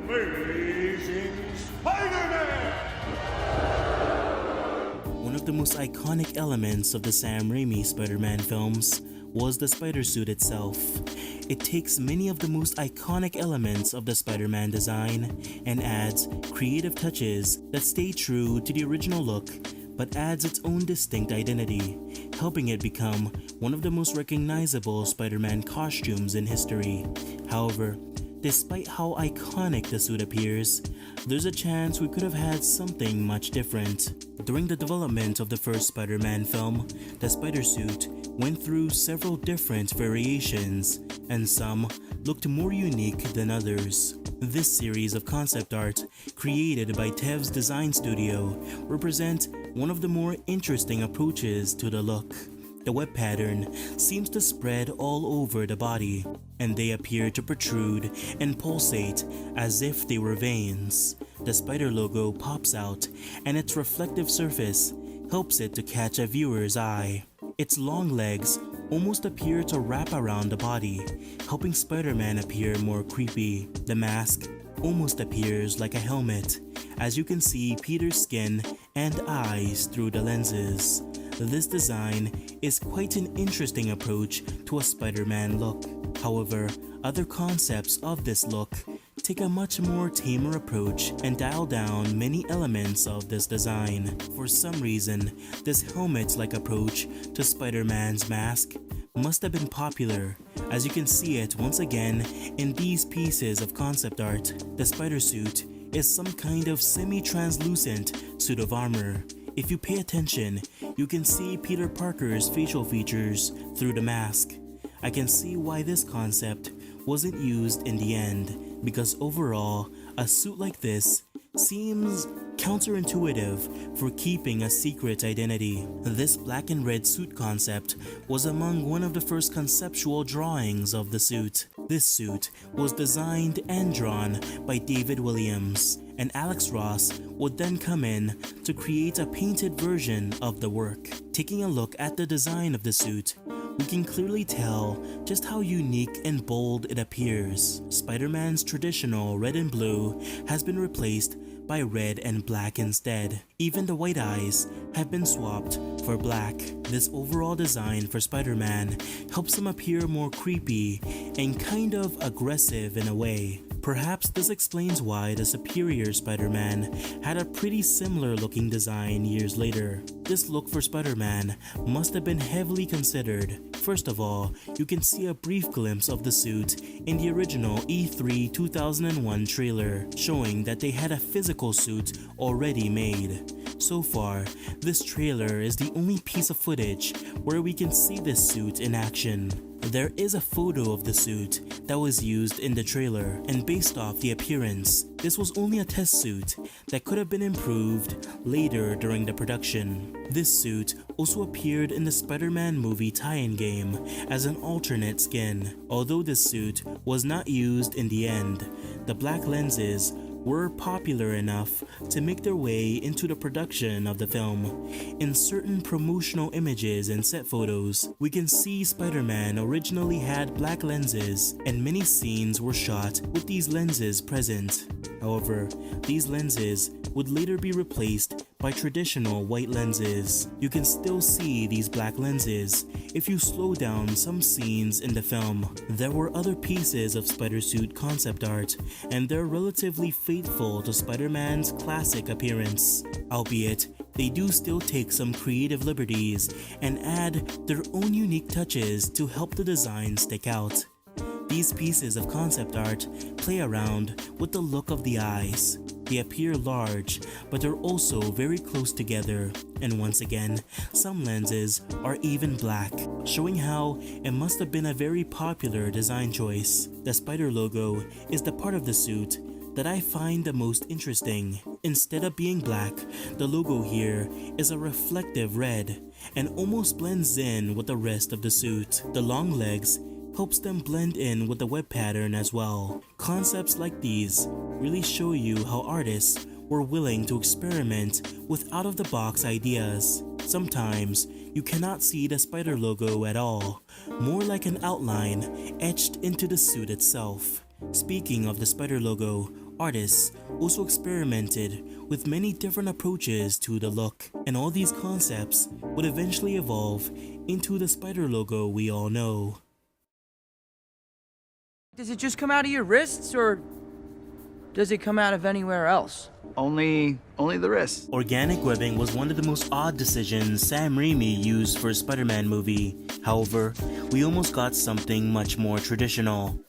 Amazing Spider-Man! One of the most iconic elements of the Sam Raimi Spider-Man films was the spider suit itself. It takes many of the most iconic elements of the Spider-Man design and adds creative touches that stay true to the original look but adds its own distinct identity, helping it become one of the most recognizable Spider-Man costumes in history. However, despite how iconic the suit appears, there's a chance we could have had something much different. During the development of the first Spider-Man film, the spider suit went through several different variations, and some looked more unique than others. This series of concept art, created by Tev's design studio, represent one of the more interesting approaches to the look. The web pattern seems to spread all over the body, and they appear to protrude and pulsate as if they were veins. The spider logo pops out, and its reflective surface helps it to catch a viewer's eye. Its long legs almost appear to wrap around the body, helping Spider-Man appear more creepy. The mask almost appears like a helmet, as you can see Peter's skin and eyes through the lenses. This design is quite an interesting approach to a Spider-Man look. However, other concepts of this look take a much more tamer approach and dial down many elements of this design. For some reason, this helmet-like approach to Spider-Man's mask must have been popular, as you can see it once again in these pieces of concept art. The spider suit is some kind of semi-translucent suit of armor. If you pay attention, you can see Peter Parker's facial features through the mask. I can see why this concept wasn't used in the end, because overall, a suit like this seems counterintuitive for keeping a secret identity. This black and red suit concept was among one of the first conceptual drawings of the suit. This suit was designed and drawn by David Williams, and Alex Ross would then come in to create a painted version of the work. Taking a look at the design of the suit, we can clearly tell just how unique and bold it appears. Spider-Man's traditional red and blue has been replaced by red and black instead. Even the white eyes have been swapped for black. This overall design for Spider-Man helps him appear more creepy and kind of aggressive in a way. Perhaps this explains why the Superior Spider-Man had a pretty similar looking design years later. This look for Spider-Man must have been heavily considered. First of all, you can see a brief glimpse of the suit in the original E3 2001 trailer, showing that they had a physical suit already made. So far, this trailer is the only piece of footage where we can see this suit in action. There is a photo of the suit that was used in the trailer, and based off the appearance, this was only a test suit that could have been improved later during the production. This suit also appeared in the Spider-Man movie tie-in game as an alternate skin. Although this suit was not used in the end, the black lenses were popular enough to make their way into the production of the film. In certain promotional images and set photos, we can see Spider-Man originally had black lenses, and many scenes were shot with these lenses present. However, these lenses would later be replaced by traditional white lenses. You can still see these black lenses if you slow down some scenes in the film. There were other pieces of spider suit concept art, and they're relatively faithful to Spider-Man's classic appearance, albeit they do still take some creative liberties and add their own unique touches to help the design stick out. These pieces of concept art play around with the look of the eyes. They appear large, but they're also very close together, and once again, some lenses are even black, showing how it must have been a very popular design choice. The spider logo is the part of the suit that I find the most interesting. Instead of being black, the logo here is a reflective red and almost blends in with the rest of the suit. The long legs helps them blend in with the web pattern as well. Concepts like these really show you how artists were willing to experiment with out-of-the-box ideas. Sometimes you cannot see the spider logo at all, more like an outline etched into the suit itself. Speaking of the spider logo, Artists also experimented with many different approaches to the look, and all these concepts would eventually evolve into the spider logo we all know. Does it just come out of your wrists, or does it come out of anywhere else? Only the wrists. Organic webbing was one of the most odd decisions Sam Raimi used for a Spider-Man movie. However, we almost got something much more traditional.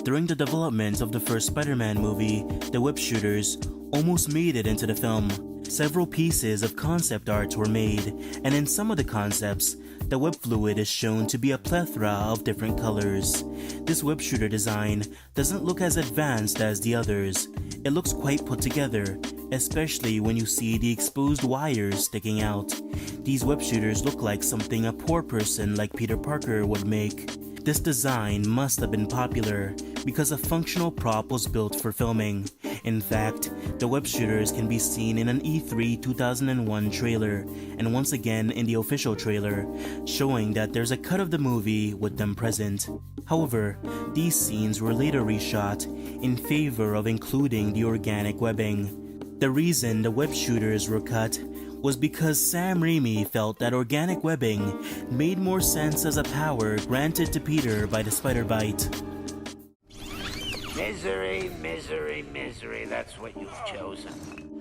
During the development of the first Spider-Man movie, the web shooters almost made it into the film. Several pieces of concept art were made, and in some of the concepts, the web fluid is shown to be a plethora of different colors. This web shooter design doesn't look as advanced as the others. It looks quite put together, especially when you see the exposed wires sticking out. These web shooters look like something a poor person like Peter Parker would make. This design must have been popular because a functional prop was built for filming. In fact, the web shooters can be seen in an E3 2001 trailer, and once again in the official trailer, showing that there's a cut of the movie with them present. However, these scenes were later reshot in favor of including the organic webbing. The reason the web shooters were cut was because Sam Raimi felt that organic webbing made more sense as a power granted to Peter by the spider bite. Misery, misery, misery, that's what you've chosen.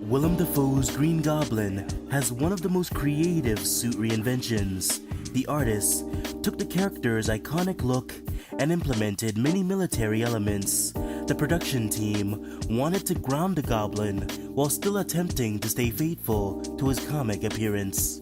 Willem Dafoe's Green Goblin has one of the most creative suit reinventions. The artists took the character's iconic look and implemented many military elements. The production team wanted to ground the Goblin while still attempting to stay faithful to his comic appearance.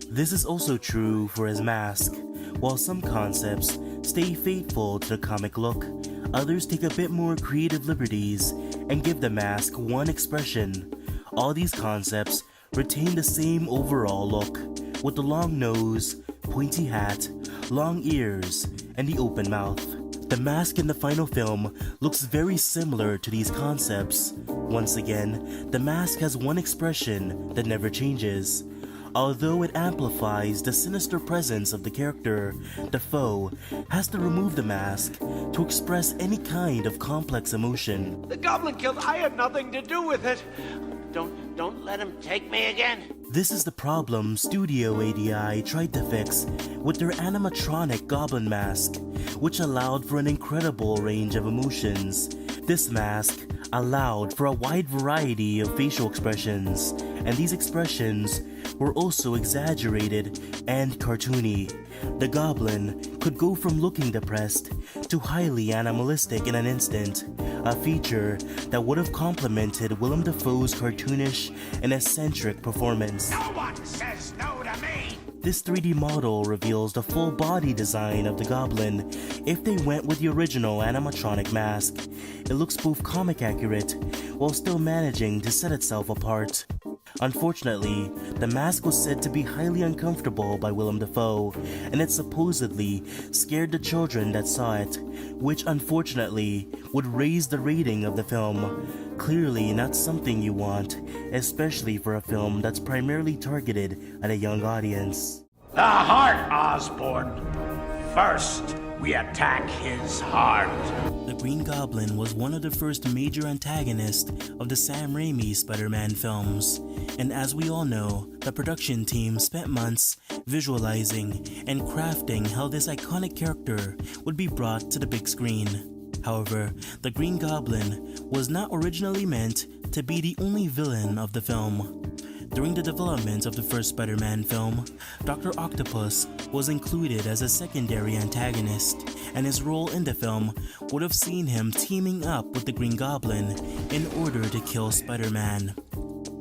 This is also true for his mask. While some concepts stay faithful to the comic look, others take a bit more creative liberties and give the mask one expression. All these concepts retain the same overall look, with the long nose, pointy hat, long ears, and the open mouth. The mask in the final film looks very similar to these concepts. Once again, the mask has one expression that never changes. Although it amplifies the sinister presence of the character, Dafoe has to remove the mask to express any kind of complex emotion. The goblin killed. I had nothing to do with it. Don't let him take me again. This is the problem Studio ADI tried to fix with their animatronic goblin mask, which allowed for an incredible range of emotions. This mask allowed for a wide variety of facial expressions, and these expressions were also exaggerated and cartoony. The Goblin could go from looking depressed to highly animalistic in an instant, a feature that would have complemented Willem Dafoe's cartoonish and eccentric performance. No one says no to me! This 3D model reveals the full body design of the Goblin if they went with the original animatronic mask. It looks both comic accurate while still managing to set itself apart. Unfortunately, the mask was said to be highly uncomfortable by Willem Dafoe, and it supposedly scared the children that saw it, which unfortunately would raise the rating of the film. Clearly not something you want, especially for a film that's primarily targeted at a young audience. The heart, Osborn. First, we attack his heart. The Green Goblin was one of the first major antagonists of the Sam Raimi Spider-Man films, and as we all know, the production team spent months visualizing and crafting how this iconic character would be brought to the big screen. However, the Green Goblin was not originally meant to be the only villain of the film. During the development of the first Spider-Man film, Dr. Octopus was included as a secondary antagonist, and his role in the film would have seen him teaming up with the Green Goblin in order to kill Spider-Man.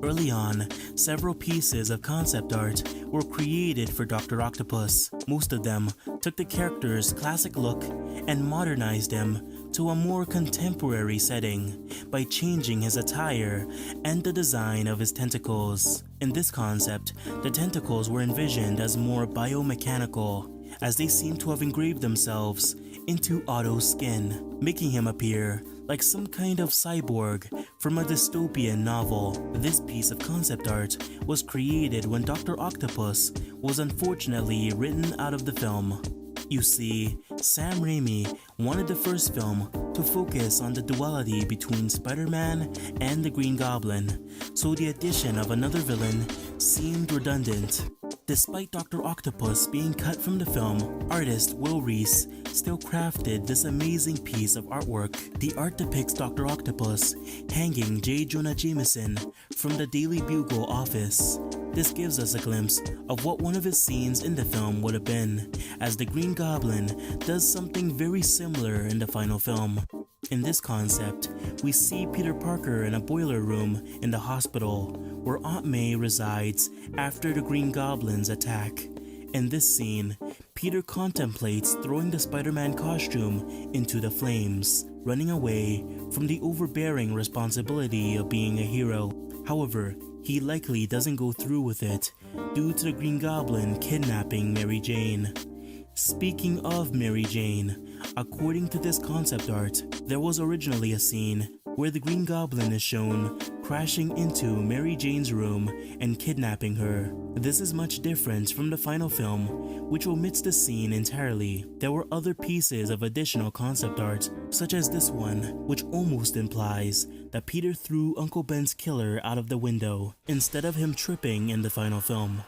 Early on, several pieces of concept art were created for Dr. Octopus. Most of them took the character's classic look and modernized him to a more contemporary setting by changing his attire and the design of his tentacles. In this concept, the tentacles were envisioned as more biomechanical, as they seem to have engraved themselves into Otto's skin, making him appear like some kind of cyborg from a dystopian novel. This piece of concept art was created when Dr. Octopus was unfortunately written out of the film. You see, Sam Raimi wanted the first film to focus on the duality between Spider-Man and the Green Goblin, so the addition of another villain seemed redundant. Despite Dr. Octopus being cut from the film, artist Will Reese still crafted this amazing piece of artwork. The art depicts Dr. Octopus hanging J. Jonah Jameson from the Daily Bugle office. This gives us a glimpse of what one of his scenes in the film would have been, as the Green Goblin does something very similar in the final film. In this concept, we see Peter Parker in a boiler room in the hospital where Aunt May resides after the Green Goblin's attack. In this scene, Peter contemplates throwing the Spider-Man costume into the flames, running away from the overbearing responsibility of being a hero. However, he likely doesn't go through with it due to the Green Goblin kidnapping Mary Jane. Speaking of Mary Jane, according to this concept art, there was originally a scene where the Green Goblin is shown crashing into Mary Jane's room and kidnapping her. This is much different from the final film, which omits the scene entirely. There were other pieces of additional concept art, such as this one, which almost implies that Peter threw Uncle Ben's killer out of the window, instead of him tripping in the final film.